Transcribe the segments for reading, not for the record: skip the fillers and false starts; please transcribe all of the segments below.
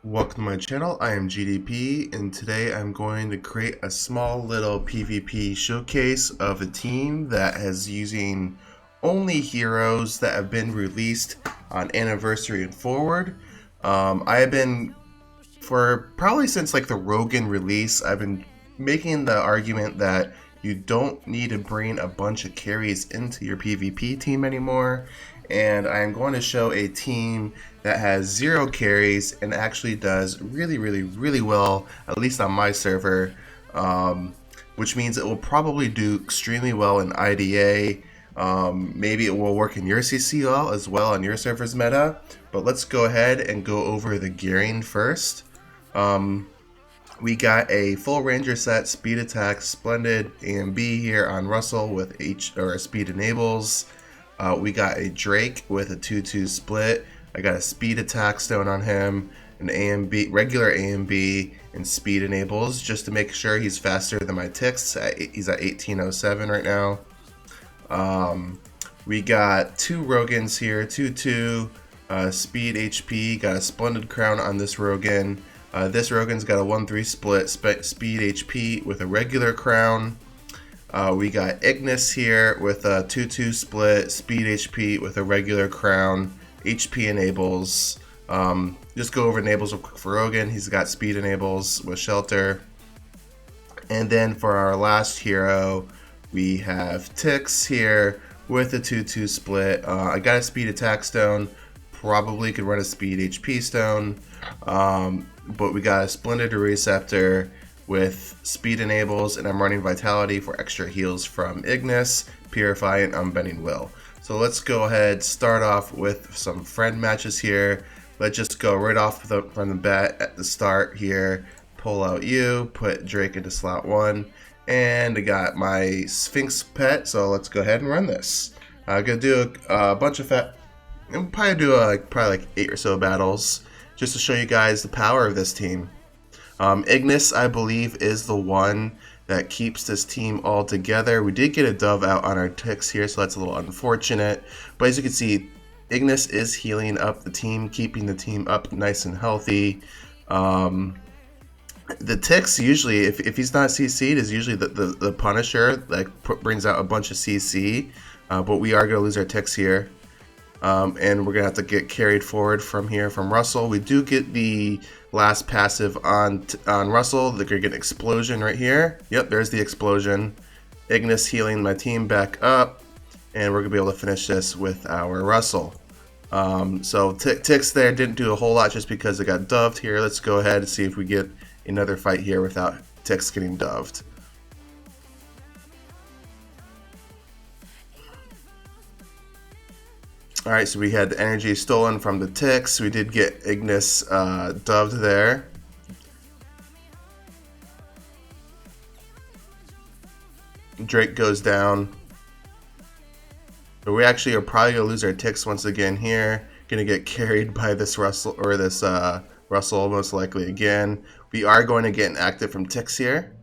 Welcome to my channel. I am GDP, and today I'm going to create a small little PvP showcase of a team that is using only heroes that have been released on anniversary and forward. I have been, for probably since like the Rogan release, I've been making the argument that you don't need to bring a bunch of carries into your PvP team anymore. And I'm going to show a team that has 0 carries and actually does really well, at least on my server, which means it will probably do extremely well in IDA. Maybe it will work in your CCL as well on your server's meta. But let's go ahead and go over the gearing first. We got a full ranger set, speed attack, splendid AMB here on Russell with speed enables. We got a Drake with a 2-2 split. I got a speed attack stone on him, an AMB, regular AMB, and speed enables just to make sure he's faster than my ticks. He's at 1807 right now. We got 2 Rogans here, 2-2, speed HP, got a splendid crown on this Rogan. This Rogan's got a 1-3 split, speed HP with a regular crown. We got Ignis here with a 2-2 split, speed HP with a regular crown, HP enables. Just go over enables real quick for Rogan. He's got speed enables with shelter. And then for our last hero, we have Tix here with a 2-2 split. I got a speed attack stone. Probably could run a speed HP stone. But we got a splendid receptor with speed enables, and I'm running vitality for extra heals from Ignis, Purify, and Unbending Will. So let's go ahead, start off with some friend matches here. Let's just go right off from the bat at the start here. Pull out you, put Drake into slot 1, and I got my Sphinx pet, so let's go ahead and run this. I'm gonna do a bunch of I'll probably do like 8 or so battles just to show you guys the power of this team. Ignis, I believe, is the one that keeps this team all together. We did get a dove out on our ticks here, so that's a little unfortunate. But as you can see, Ignis is healing up the team, keeping the team up nice and healthy. The ticks usually, if he's not CC'd, is usually the Punisher that brings out a bunch of CC. But we are going to lose our ticks here. And we're going to have to get carried forward from here from Russell. We do get the last passive on Russell. They're going to get an explosion right here. Yep, there's the explosion. Ignis healing my team back up. And we're going to be able to finish this with our Russell. So Tix there didn't do a whole lot just because it got doved here. Let's go ahead and see if we get another fight here without Tix getting doved. Alright, so we had the energy stolen from the ticks. We did get Ignis doved there. Drake goes down. But we actually are probably going to lose our ticks once again here. Going to get carried by this Russell, or this Russell most likely again. We are going to get an active from ticks here.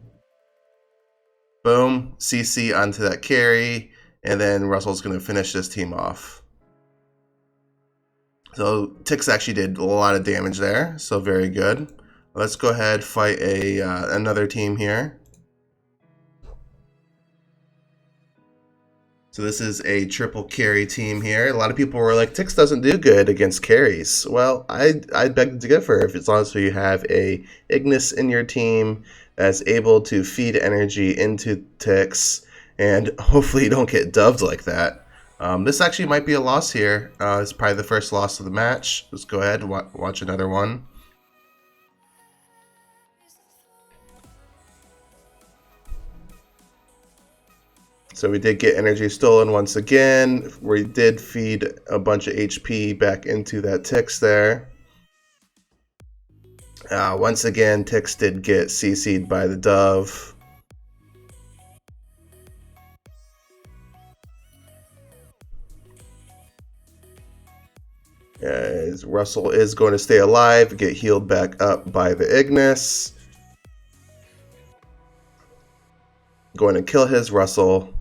Boom, CC onto that carry. And then Russell's going to finish this team off. So Tix actually did a lot of damage there, so very good. Let's go ahead fight another team here. So this is a triple carry team here. A lot of people were like, Tix doesn't do good against carries. Well, I beg to differ. If as long as you have a Ignis in your team that's able to feed energy into Tix, and hopefully you don't get doved like that. This actually might be a loss here. It's probably the first loss of the match. Let's go ahead and watch another one. So we did get energy stolen once again. We did feed a bunch of HP back into that Tix there. Once again, Tix did get CC'd by the dove. As Russell is going to stay alive, get healed back up by the Ignis. Going to kill his Russell.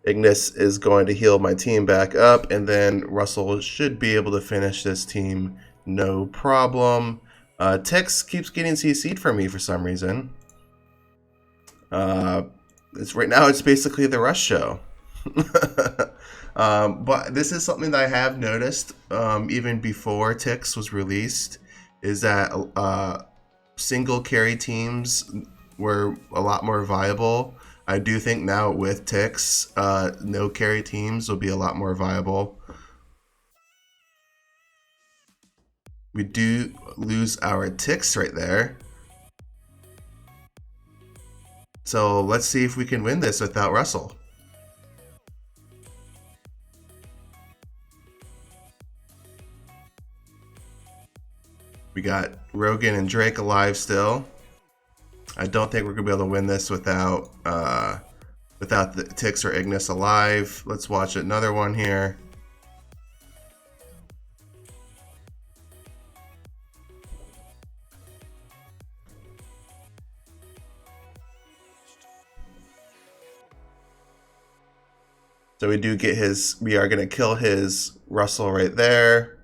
Ignis is going to heal my team back up, and then Russell should be able to finish this team no problem. Tix keeps getting CC'd for me for some reason. Right now it's basically the rush show. But this is something that I have noticed even before Tix was released, is that single carry teams were a lot more viable. I do think now with Tix, no carry teams will be a lot more viable. We do lose our Tix right there. So let's see if we can win this without Russell. We got Rogan and Drake alive still. I don't think we're gonna be able to win this without the Tix or Ignis alive. Let's watch another one here. So we do get we are gonna kill his Russell right there.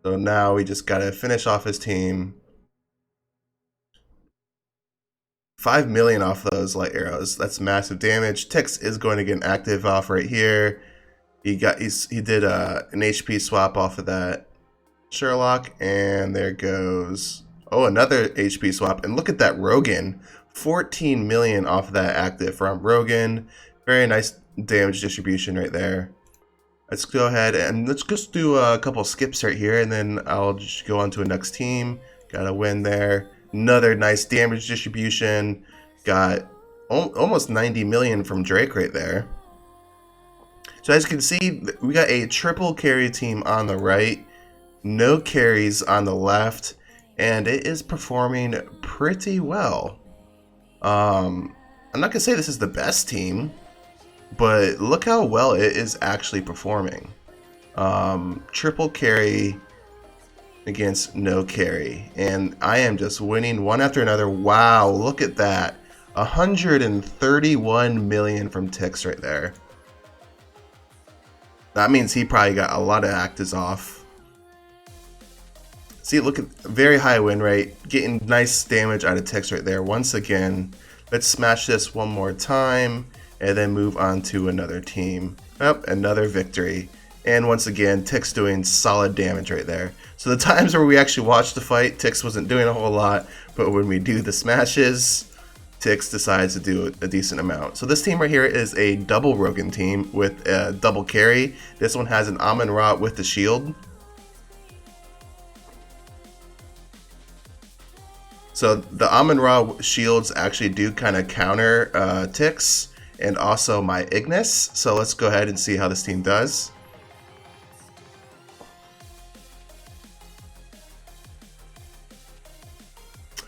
So now we just gotta finish off his team. 5 million off those light arrows. That's massive damage. Tix is going to get an active off right here. He did an HP swap off of that Sherlock, and there goes another HP swap. And look at that Rogan, 14 million off of that active from Rogan. Very nice damage distribution right there. Let's go ahead and let's just do a couple skips right here, and then I'll just go on to a next team. Got a win there. Another nice damage distribution. Got almost 90 million from Drake right there. So as you can see, we got a triple carry team on the right, no carries on the left, and it is performing pretty well. I'm not gonna say this is the best team, but look how well it is actually performing. Triple carry against no carry, and I am just winning one after another. Wow, look at that. 131 million from Tix right there. That means he probably got a lot of actives off. See, look at very high win rate, getting nice damage out of Tix right there. Once again, let's smash this one more time and then move on to another team. Another victory. And once again, Tix doing solid damage right there. So the times where we actually watched the fight, Tix wasn't doing a whole lot, but when we do the smashes, Tix decides to do a decent amount. So this team right here is a double Rogan team with a double carry. This one has an Amon-Ra with the shield. So the Amon-Ra shields actually do kind of counter Tix and also my Ignis. So let's go ahead and see how this team does.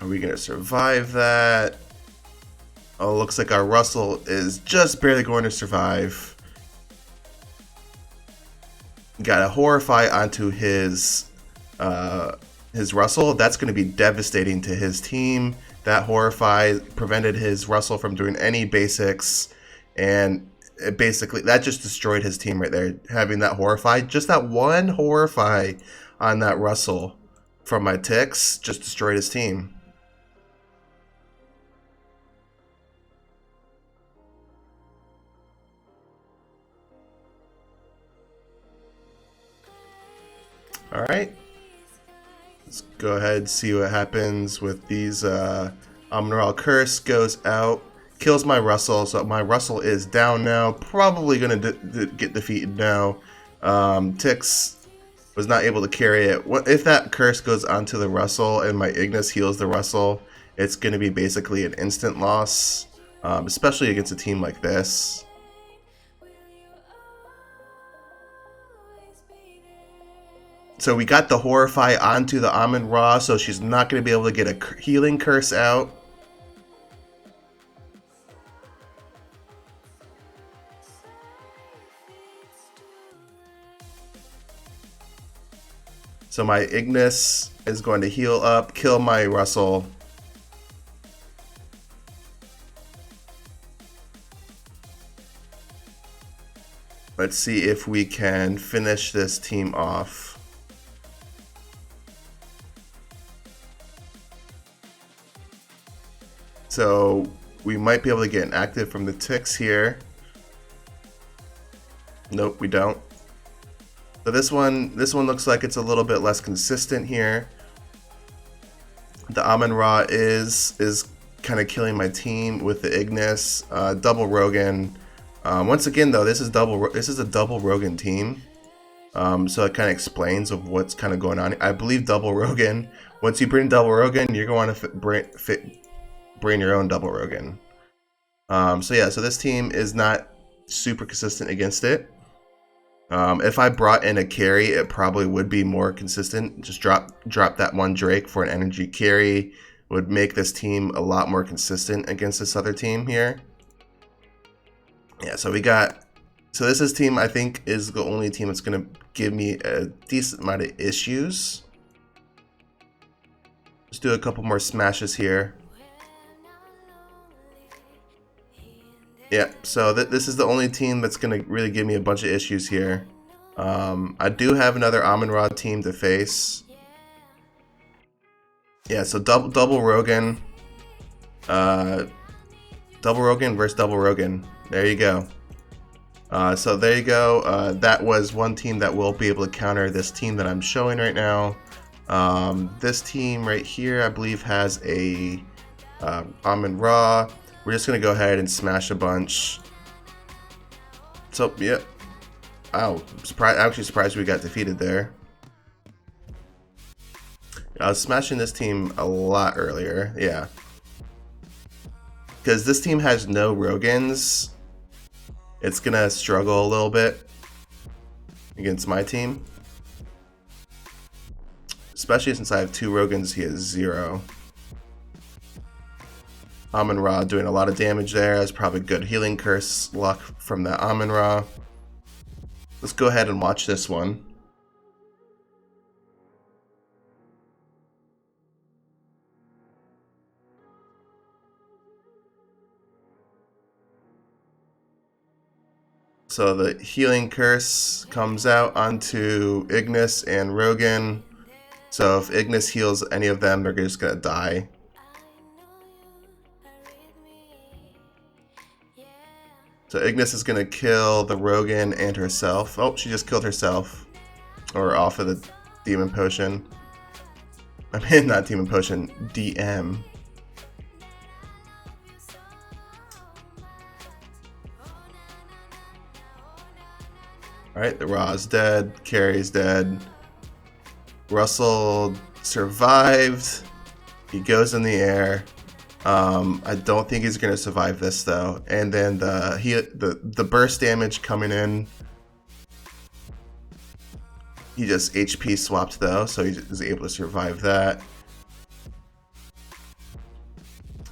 Are we going to survive that? Oh, looks like our Russell is just barely going to survive. Got a Horrify onto his Russell. That's going to be devastating to his team. That Horrify prevented his Russell from doing any basics, and that just destroyed his team right there. Having that Horrify, just that one Horrify on that Russell from my Tix just destroyed his team. All right, let's go ahead and see what happens with these. Amon-Ra Curse goes out, kills my Russell, so my Russell is down now. Probably going to get defeated now. Tix was not able to carry it. If that Curse goes onto the Russell and my Ignis heals the Russell, it's going to be basically an instant loss, especially against a team like this. So we got the Horrify onto the Amon-Ra, so she's not going to be able to get a healing curse out. So my Ignis is going to heal up, kill my Russell. Let's see if we can finish this team off. So we might be able to get an active from the ticks here. Nope, we don't. So this one looks like it's a little bit less consistent here. The Amon-Ra is kind of killing my team with the Ignis. Double Rogan. Once again though, this is a double Rogan team. So it kind of explains of what's kind of going on. I believe double Rogan. Once you bring double Rogan, you're going to bring your own double Rogan. So yeah, so this team is not super consistent against it. If I brought in a carry, it probably would be more consistent. Just drop that one Drake for an energy carry would make this team a lot more consistent against this other team here. Yeah, so this team I think is the only team that's gonna give me a decent amount of issues. Let's do a couple more smashes here. Yeah, so this is the only team that's going to really give me a bunch of issues here. I do have another Amon-Ra team to face. Yeah, so double Rogan. Double Rogan versus double Rogan. There you go. So there you go. That was one team that will be able to counter this team that I'm showing right now. This team right here, I believe, has a Amon-Ra. We're just going to go ahead and smash a bunch. So, yeah. I'm actually surprised we got defeated there. I was smashing this team a lot earlier. Yeah. Because this team has no Rogans. It's going to struggle a little bit against my team. Especially since I have 2 Rogans, he has 0. Amon-Ra doing a lot of damage there. That's probably good healing curse luck from the Amon-Ra. Let's go ahead and watch this one. So the healing curse comes out onto Ignis and Rogan. So if Ignis heals any of them, they're just gonna die. So Ignis is going to kill the Rogan and herself. Oh, she just killed herself. Or off of the Demon Potion. I mean, not Demon Potion, DM. Alright, the Ra's dead. Carrie's dead. Russell survived. He goes in the air. I don't think he's gonna survive this though. And then the burst damage coming in. He just HP swapped though, so he is able to survive that.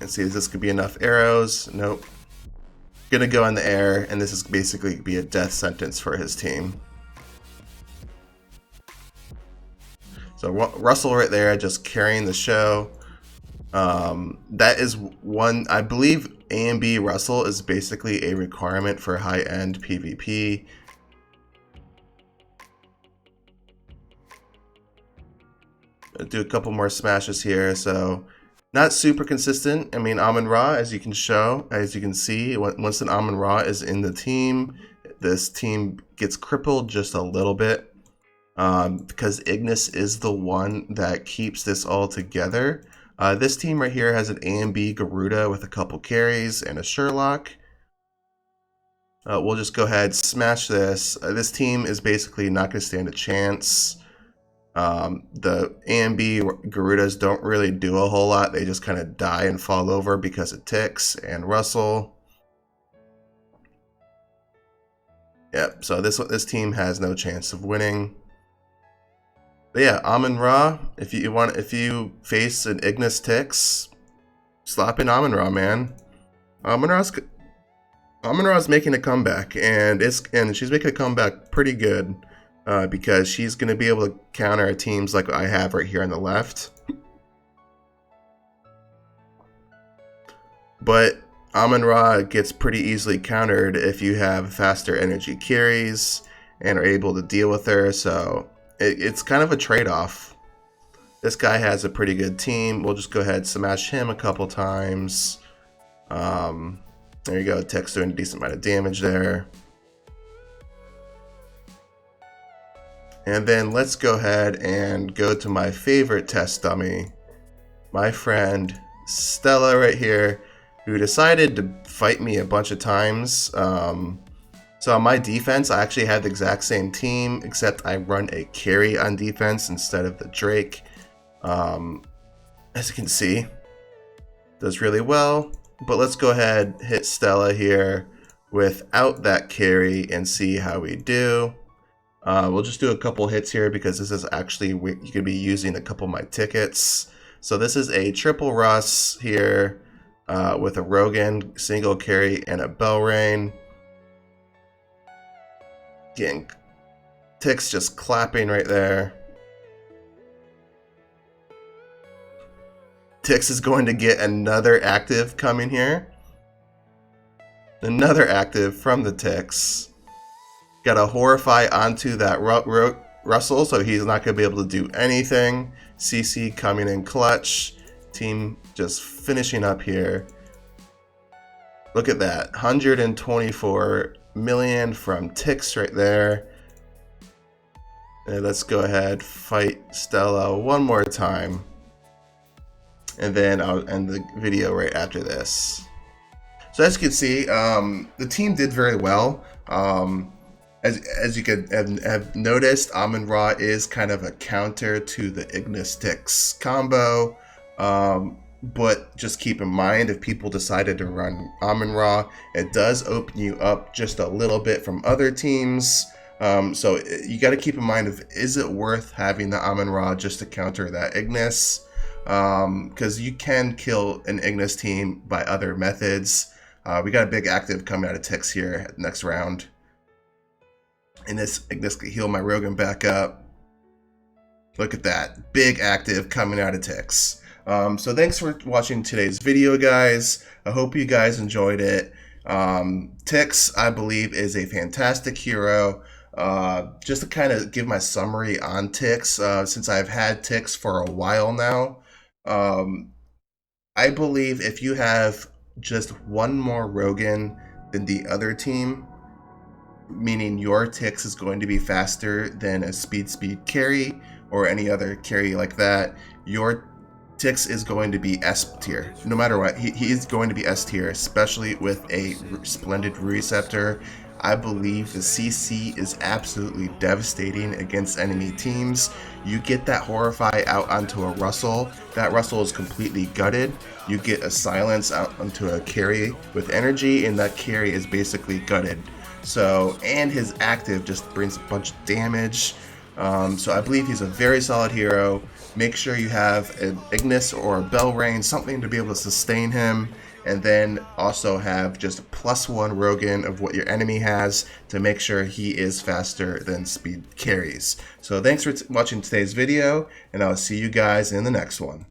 And see, is this could be enough arrows? Nope. Gonna go in the air, and this is basically be a death sentence for his team. So Russell right there, just carrying the show. That is one, I believe A and B Russell is basically a requirement for high-end PvP. I'll do a couple more smashes here, so not super consistent. I mean, Amon-Ra, as you can see, once an Amon-Ra is in the team, this team gets crippled just a little bit, because Ignis is the one that keeps this all together. This team right here has an A and B Garuda with a couple carries and a Sherlock. We'll just go ahead, smash this. This team is basically not going to stand a chance. The A and B Garudas don't really do a whole lot. They just kind of die and fall over because of ticks and Russell. Yep, so this team has no chance of winning. But yeah, Amon-Ra, if you face an Ignis Ticks, slap in Amon-Ra, man. Amon-Ra's making a comeback, and she's making a comeback pretty good, because she's gonna be able to counter teams like I have right here on the left. But Amon-Ra gets pretty easily countered if you have faster energy carries and are able to deal with her, so it's kind of a trade-off. This guy has a pretty good team. We'll just go ahead and smash him a couple times. There you go, Tix doing a decent amount of damage there. And then let's go ahead and go to my favorite test dummy, my friend Stella right here, who decided to fight me a bunch of times. So on my defense, I actually had the exact same team, except I run a carry on defense instead of the Drake. As you can see, does really well. But let's go ahead, hit Stella here without that carry and see how we do. We'll just do a couple hits here because this is actually, you could be using a couple of my tickets. So this is a triple Russ here with a Rogan, single carry, and a Bell Rain. Getting Tix just clapping right there. Tix is going to get another active coming here. Another active from the Tix. Got to horrify onto that Russell, so he's not going to be able to do anything. CC coming in clutch. Team just finishing up here. Look at that. 124 million from Tix right there. And let's go ahead, fight Stella one more time. And then I'll end the video right after this. So as you can see, the team did very well. As you could have noticed, Amon-Ra is kind of a counter to the Ignis Tix combo. But just keep in mind, if people decided to run Amon-Ra, it does open you up just a little bit from other teams. So you got to keep in mind, is it worth having the Amon-Ra just to counter that Ignis? Because you can kill an Ignis team by other methods. We got a big active coming out of Tix here next round. And this Ignis could heal my Rogan back up. Look at that. Big active coming out of Tix. So thanks for watching today's video, guys. I hope you guys enjoyed it. Tix, I believe, is a fantastic hero. Just to kind of give my summary on Tix, since I've had Tix for a while now, I believe if you have just one more Rogan than the other team, meaning your Tix is going to be faster than a speed carry or any other carry like that, your Tix is going to be S tier. No matter what, he is going to be S tier, especially with a splendid receptor. I believe the CC is absolutely devastating against enemy teams. You get that Horrify out onto a Russell, that Russell is completely gutted. You get a Silence out onto a carry with energy, and that carry is basically gutted. So, and his active just brings a bunch of damage. So I believe he's a very solid hero. Make sure you have an Ignis or a Bell Rain, something to be able to sustain him, and then also have just a +1 Rogan of what your enemy has to make sure he is faster than speed carries. So thanks for watching today's video, and I'll see you guys in the next one.